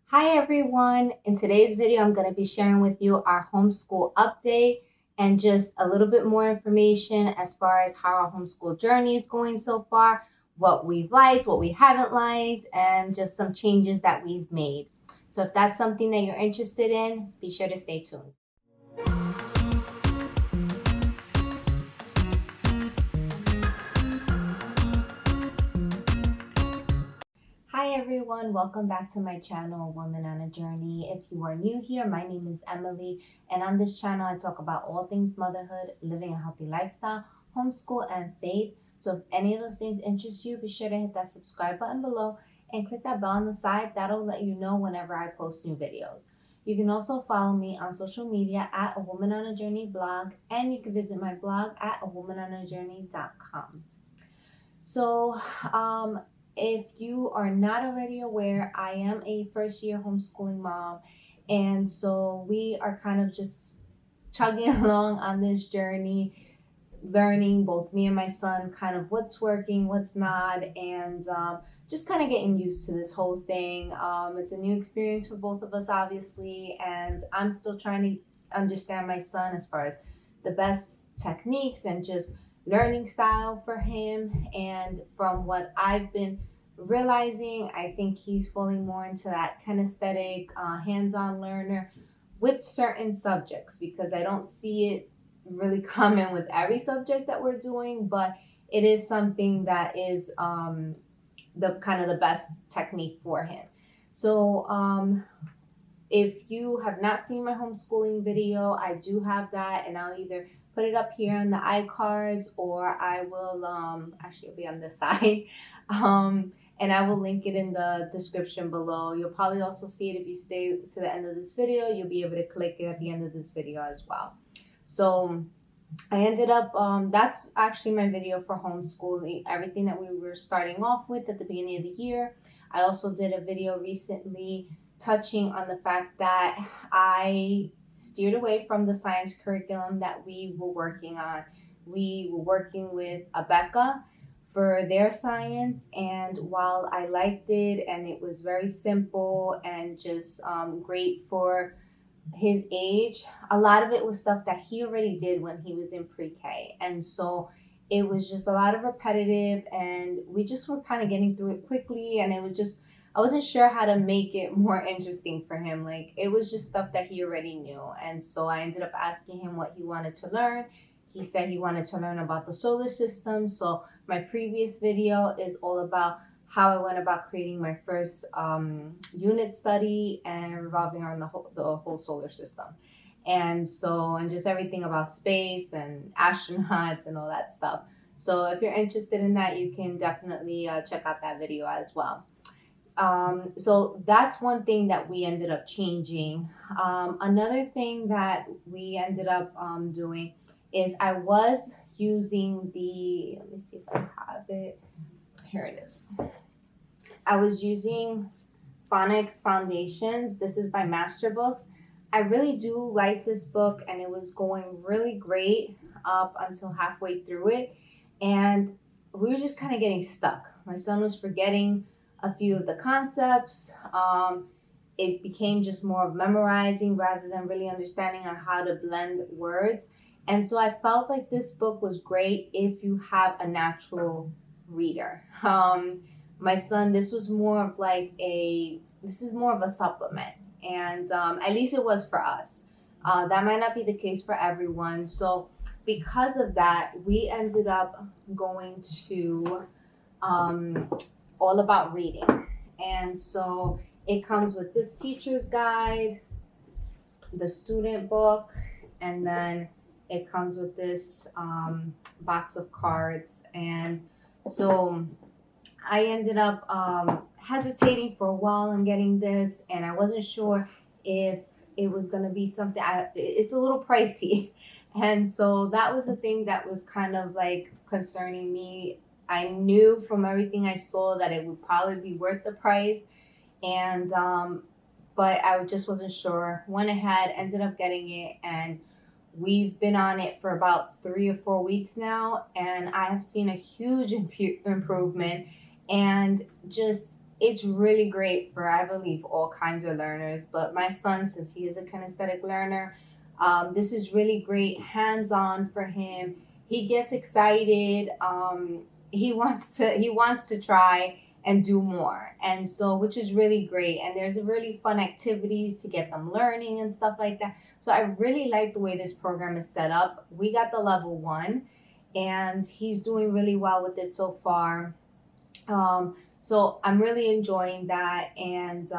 Hi everyone. In today's video, I'm going to be sharing with you our homeschool update and just a little bit more information as far as how our homeschool journey is going so far, what we've liked, what we haven't liked, and just some changes that we've made. So if that's something that you're interested in, be sure to stay tuned. Hi everyone, welcome back to my channel, Woman on a Journey. If you are new here, my name is Emily, and on this channel I talk about all things motherhood, living a healthy lifestyle, homeschool, and faith. So if any of those things interest you, be sure to hit that subscribe button below and click that bell on the side. That'll let you know whenever I post new videos. You can also follow me on social media at A Woman on a Journey blog, and you can visit my blog at awomanonajourney.com. So, if you are not already aware, I am a first-year homeschooling mom, and so we are kind of just chugging along on this journey, learning, both me and my son, kind of what's working, what's not, and just kind of getting used to this whole thing. It's a new experience for both of us, obviously, and I'm still trying to understand my son as far as the best techniques and just learning style for him. And from what I've been realizing, I think he's falling more into that kinesthetic, hands-on learner with certain subjects, because I don't see it really common with every subject that we're doing, but it is something that is the kind of the best technique for him. So if you have not seen my homeschooling video, I do have that, and I'll either put it up here on the iCards, or I will actually it'll be on this side, and I will link it in the description below. You'll probably also see it if you stay to the end of this video. You'll be able to click it at the end of this video as well. So I ended up, that's actually my video for homeschooling, everything that we were starting off with at the beginning of the year. I also did a video recently touching on the fact that I steered away from the science curriculum that we were working on. We were working with Abeka for their science, and while I liked it and it was very simple and just great for his age, a lot of it was stuff that he already did when he was in pre-K. And so it was just a lot of repetitive, and we just were kind of getting through it quickly, and it was just, I wasn't sure how to make it more interesting for him. Like, it was just stuff that he already knew. And so I ended up asking him what he wanted to learn. He said he wanted to learn about the solar system. So my previous video is all about how I went about creating my first unit study and revolving around the whole solar system. And so, and just everything about space and astronauts and all that stuff. So if you're interested in that, you can definitely check out that video as well. So that's one thing that we ended up changing. Another thing that we ended up doing is I was using the, let me see if I have it. Here it is. I was using Phonics Foundations. This is by MasterBooks. I really do like this book, and it was going really great up until halfway through it. And we were just kind of getting stuck. My son was forgetting a few of the concepts. It became just more of memorizing rather than really understanding on how to blend words. And so I felt like this book was great if you have a natural reader. My son, this is more of a supplement, and at least it was for us. That might not be the case for everyone. So because of that, we ended up going to All About Reading. And so it comes with this teacher's guide, the student book, and then it comes with this box of cards. And so I ended up hesitating for a while on getting this, and I wasn't sure if it was going to be something. It's a little pricey, and so that was the thing that was kind of like concerning me. I knew from everything I saw that it would probably be worth the price, and but I just wasn't sure. Went ahead, ended up getting it, and we've been on it for about 3 or 4 weeks now, and I have seen a huge improvement. And just it's really great for, I believe, all kinds of learners. But my son, since he is a kinesthetic learner, this is really great, hands-on for him. He gets excited. He wants to try and do more, and so, which is really great. And there's a really fun activities to get them learning and stuff like that. So I really like the way this program is set up. We got the level 1, and he's doing really well with it so far. So I'm really enjoying that, and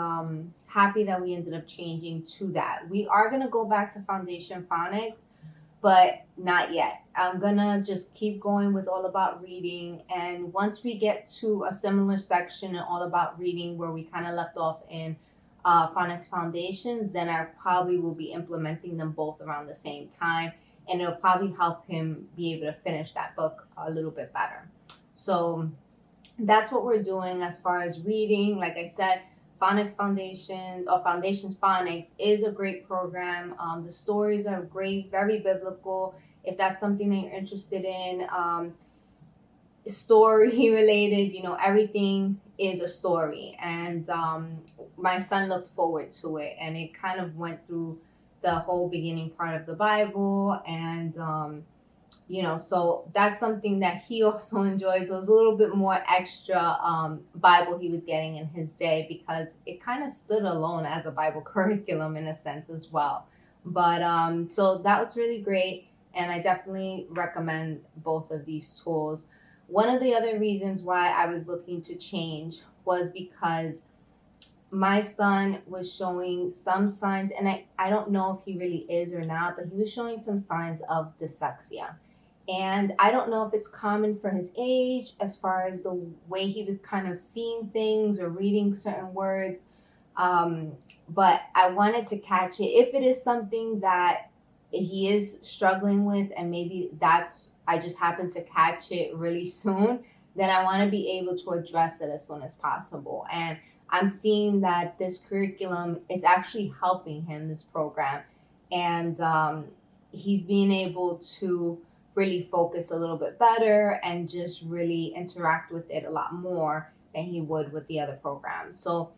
happy that we ended up changing to that. We are going to go back to Foundation Phonics, but not yet. I'm going to just keep going with All About Reading. And once we get to a similar section in All About Reading where we kind of left off in Phonics Foundations, then I probably will be implementing them both around the same time. And it'll probably help him be able to finish that book a little bit better. So that's what we're doing as far as reading. Like I said, Phonics Foundation or Foundation Phonics is a great program. The stories are great, very biblical. If that's something that you're interested in, story related, everything is a story. And my son looked forward to it, and it kind of went through the whole beginning part of the Bible. And so that's something that he also enjoys. It was a little bit more extra Bible he was getting in his day, because it kind of stood alone as a Bible curriculum in a sense as well. But so that was really great, and I definitely recommend both of these tools. One of the other reasons why I was looking to change was because my son was showing some signs, and I don't know if he really is or not, but he was showing some signs of dyslexia. And I don't know if it's common for his age as far as the way he was kind of seeing things or reading certain words. But I wanted to catch it. If it is something that he is struggling with, and maybe I just happened to catch it really soon, then I want to be able to address it as soon as possible. And I'm seeing that this curriculum, it's actually helping him, this program. And he's being able to really focus a little bit better and just really interact with it a lot more than he would with the other programs. So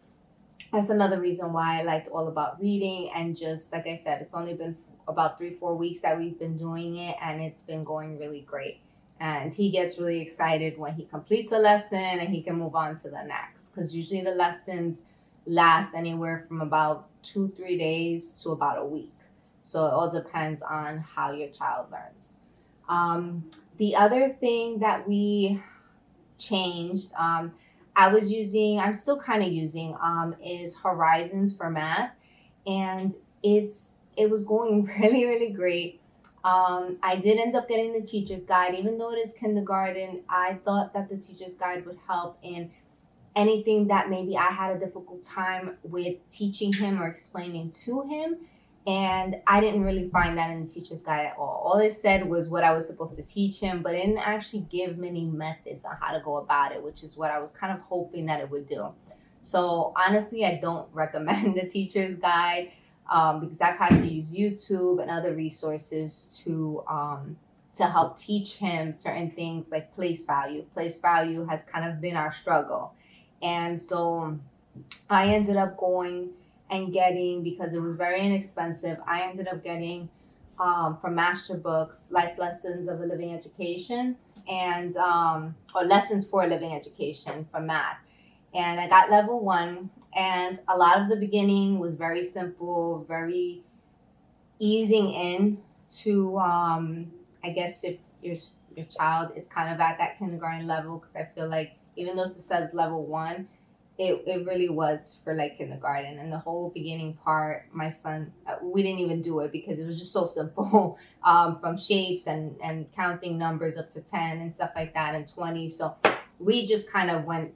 that's another reason why I liked All About Reading. And just like I said, it's only been about 3-4 weeks that we've been doing it, and it's been going really great. And he gets really excited when he completes a lesson and he can move on to the next, because usually the lessons last anywhere from about 2-3 days to about a week. So it all depends on how your child learns. The other thing that we changed, I'm still kind of using, is Horizons for math. And it was going really, really great. I did end up getting the teacher's guide. Even though it is kindergarten, I thought that the teacher's guide would help in anything that maybe I had a difficult time with teaching him or explaining to him. And I didn't really find that in the teacher's guide at all. All it said was what I was supposed to teach him, but it didn't actually give many methods on how to go about it, which is what I was kind of hoping that it would do. So honestly, I don't recommend the teacher's guide, because I've had to use YouTube and other resources to help teach him certain things like place value. Place value has kind of been our struggle. And so I ended up going and getting, because it was very inexpensive, I ended up getting from MasterBooks, Life Lessons of a Living Education, and or Lessons for a Living Education for math. And I got level 1, and a lot of the beginning was very simple, very easing in to, I guess, if your child is kind of at that kindergarten level, because I feel like even though it says level 1, it really was for like kindergarten. And the whole beginning part, my son, we didn't even do it because it was just so simple, from shapes and counting numbers up to 10 and stuff like that, and 20. So we just kind of went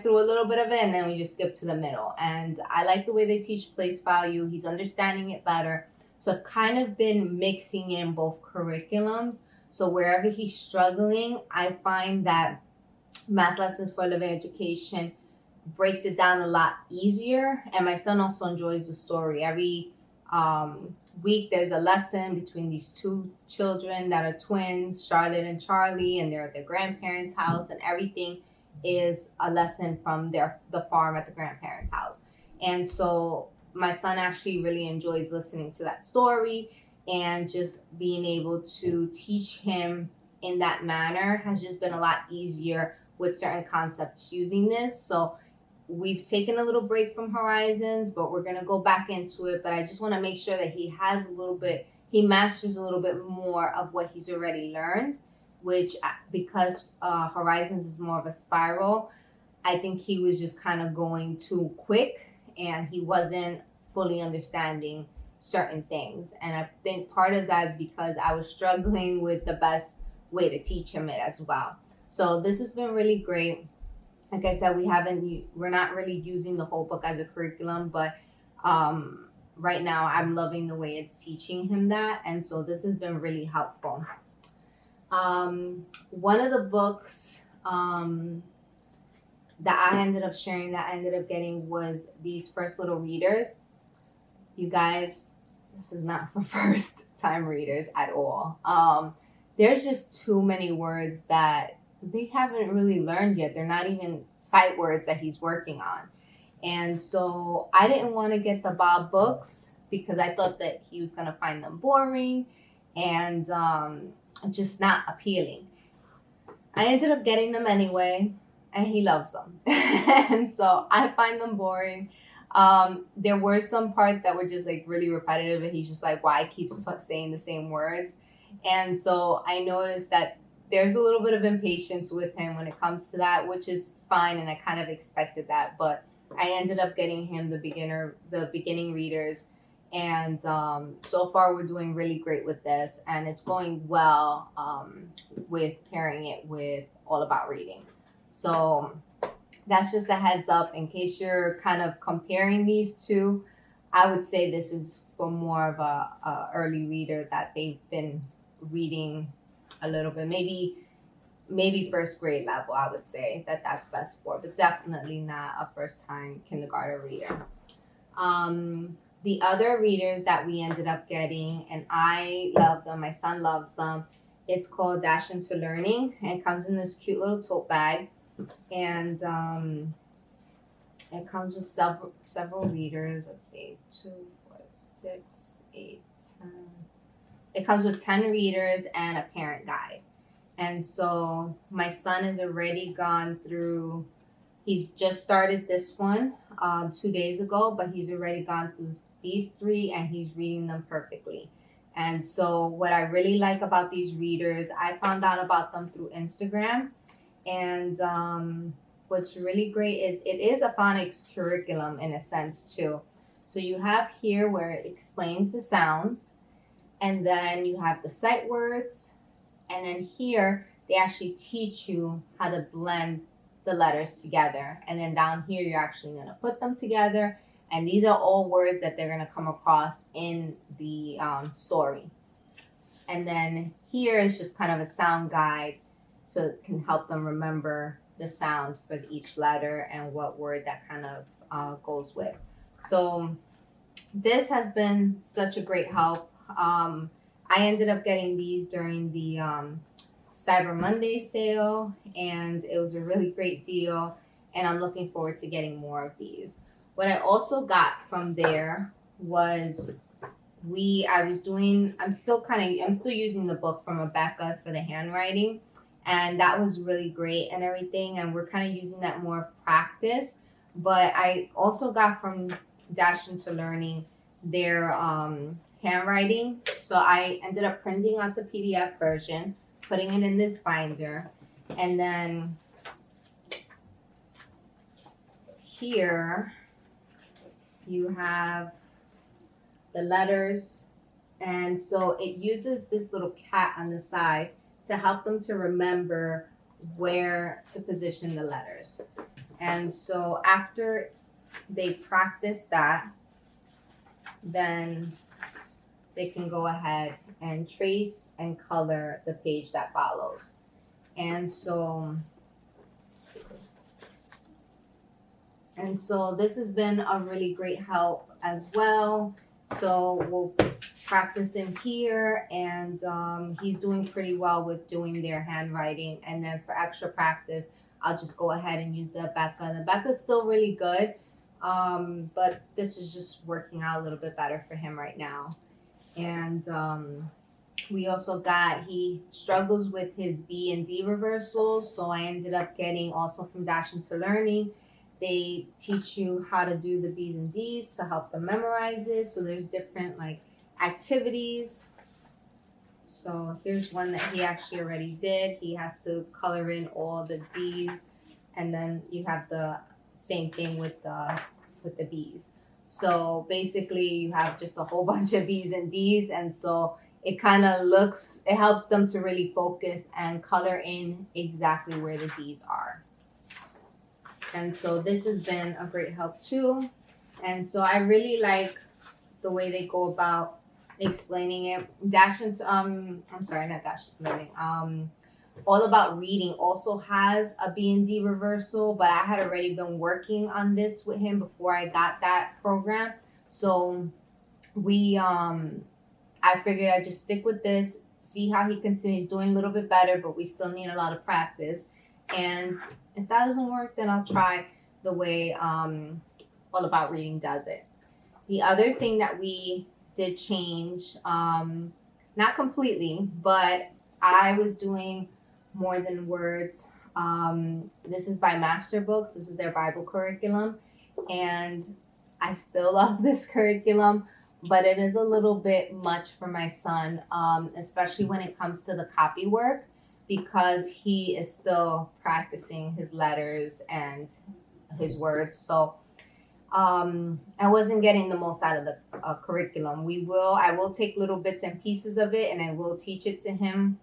through a little bit of it, and then we just skipped to the middle. And I like the way they teach place value. He's understanding it better. So I've kind of been mixing in both curriculums. So wherever he's struggling, I find that Math Lessons for Living Education breaks it down a lot easier. And my son also enjoys the story. Every week there's a lesson between these two children that are twins, Charlotte and Charlie, and they're at their grandparents' house and everything. is a lesson from the farm at the grandparents' house. And so my son actually really enjoys listening to that story, and just being able to teach him in that manner has just been a lot easier with certain concepts using this. So we've taken a little break from Horizons, but we're going to go back into it. But I just want to make sure that he masters a little bit more of what he's already learned, which because Horizons is more of a spiral, I think he was just kind of going too quick, and he wasn't fully understanding certain things. And I think part of that is because I was struggling with the best way to teach him it as well. So this has been really great. Like I said, we're not really using the whole book as a curriculum, but right now I'm loving the way it's teaching him that. And so this has been really helpful. One of the books that I ended up getting was these First Little Readers. You guys, this is not for first time readers at all. There's just too many words that they haven't really learned yet. They're not even sight words that he's working on. And so I didn't want to get the Bob books because I thought that he was going to find them boring and just not appealing. I ended up getting them anyway, and he loves them. And so I find them boring. There were some parts that were just like really repetitive, and he's just like, why I keep saying the same words. And so I noticed that there's a little bit of impatience with him when it comes to that, which is fine, and I kind of expected that. But I ended up getting him the beginning readers, and so far we're doing really great with this, and it's going well with pairing it with All About Reading. So that's just a heads up in case you're kind of comparing these two. I would say this is for more of a early reader that they've been reading a little bit, maybe first grade level. I would say that's best for, but definitely not a first time kindergarten reader. The other readers that we ended up getting, and I love them, my son loves them, it's called Dash Into Learning, and it comes in this cute little tote bag, and it comes with several readers. Let's see, 2, 4, 6, 8, 10. It comes with 10 readers and a parent guide. And so my son has already gone through, he's just started this one 2 days ago, but he's already gone through these 3 and he's reading them perfectly. And so what I really like about these readers, I found out about them through Instagram. And what's really great is it is a phonics curriculum in a sense too. So you have here where it explains the sounds, and then you have the sight words, and then here they actually teach you how to blend the letters together. And then down here, you're actually going to put them together. And these are all words that they're going to come across in the story. And then here is just kind of a sound guide, so it can help them remember the sound for each letter and what word that kind of goes with. So this has been such a great help. I ended up getting these during the Cyber Monday sale, and it was a really great deal, and I'm looking forward to getting more of these. What I also got from there was I'm still using the book from Abeka for the handwriting, and that was really great and everything, and we're kind of using that more practice. But I also got from Dash Into Learning their handwriting. So I ended up printing out the PDF version, putting it in this binder, and then here you have the letters. And so it uses this little cat on the side to help them to remember where to position the letters. And so after they practice that, then they can go ahead and trace and color the page that follows. And so this has been a really great help as well. So we'll practice in here, and he's doing pretty well with doing their handwriting. And then for extra practice, I'll just go ahead and use the Abeka. The Abeka is still really good, but this is just working out a little bit better for him right now. And we also got, he struggles with his B and D reversals, so I ended up getting also from Dash Into Learning. They teach you how to do the B's and D's to help them memorize it. So there's different like activities. So here's one that he actually already did. He has to color in all the D's, and then you have the same thing with the B's. So basically you have just a whole bunch of B's and D's, and so it kind of looks, it helps them to really focus and color in exactly where the D's are. And so this has been a great help too. And so I really like the way they go about explaining it. Dash Into, I'm sorry, not Dash Into Learning. All About Reading also has a B and D reversal, but I had already been working on this with him before I got that program. So we, I figured I'd just stick with this, see how he continues, doing a little bit better, but we still need a lot of practice. And if that doesn't work, then I'll try the way All About Reading does it. The other thing that we did change, not completely, but I was doing more than words. This is by MasterBooks. This is their Bible curriculum. And I still love this curriculum, but it is a little bit much for my son, especially when it comes to the copy work, because he is still practicing his letters and his words. So I wasn't getting the most out of the curriculum. I will take little bits and pieces of it, and I will teach it to him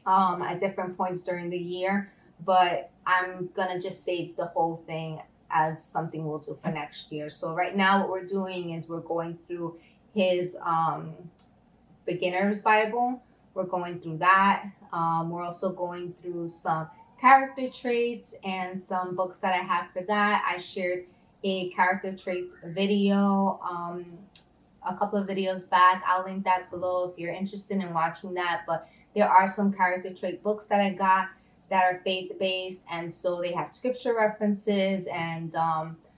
at different points during the year, but I'm gonna just save the whole thing as something we'll do for next year. So right now what we're doing is we're going through his beginner's Bible. We're going through that. We're also going through some character traits and some books that I have for that. I shared a character traits video a couple of videos back. I'll link that below if you're interested in watching that. But there are some character trait books that I got that are faith-based, and so they have scripture references, and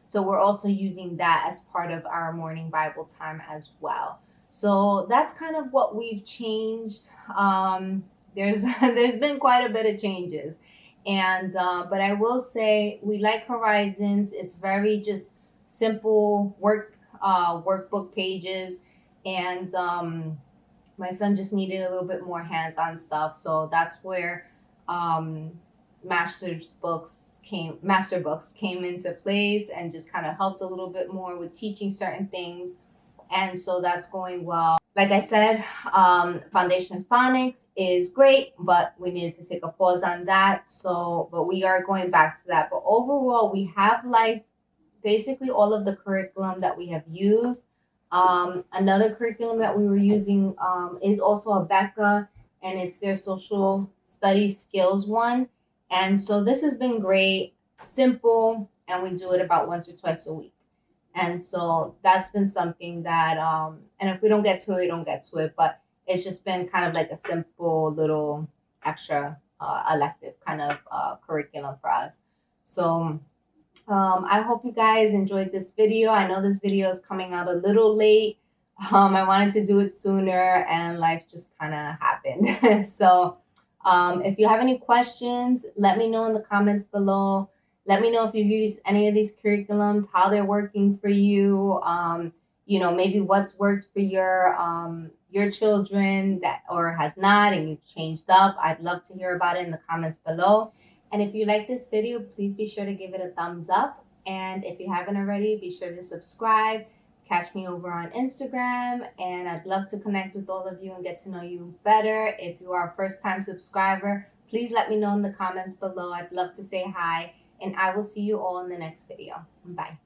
so we're also using that as part of our morning Bible time as well. So that's kind of what we've changed. There's been quite a bit of changes, and but I will say we like Horizons. It's very just simple workbook pages, and my son just needed a little bit more hands-on stuff, so that's where MasterBooks came into place and just kind of helped a little bit more with teaching certain things. And so that's going well. Like I said, Foundation Phonics is great, but we needed to take a pause on that. So, but we are going back to that. But overall, we have liked basically all of the curriculum that we have used. Another curriculum that we were using is also Abeka, and it's their social studies skills one. And so this has been great, simple, and we do it about once or twice a week. And so that's been something that, and if we don't get to it, we don't get to it, but it's just been kind of like a simple little extra elective kind of curriculum for us. So I hope you guys enjoyed this video. I know this video is coming out a little late. I wanted to do it sooner, and life just kind of happened. So if you have any questions, let me know in the comments below. Let me know if you've used any of these curriculums, how they're working for you. You know, maybe what's worked for your children that or has not, and you've changed up. I'd love to hear about it in the comments below. And if you like this video, please be sure to give it a thumbs up. And if you haven't already, be sure to subscribe. Catch me over on Instagram, and I'd love to connect with all of you and get to know you better. If you are a first-time subscriber, please let me know in the comments below. I'd love to say hi, and I will see you all in the next video. Bye.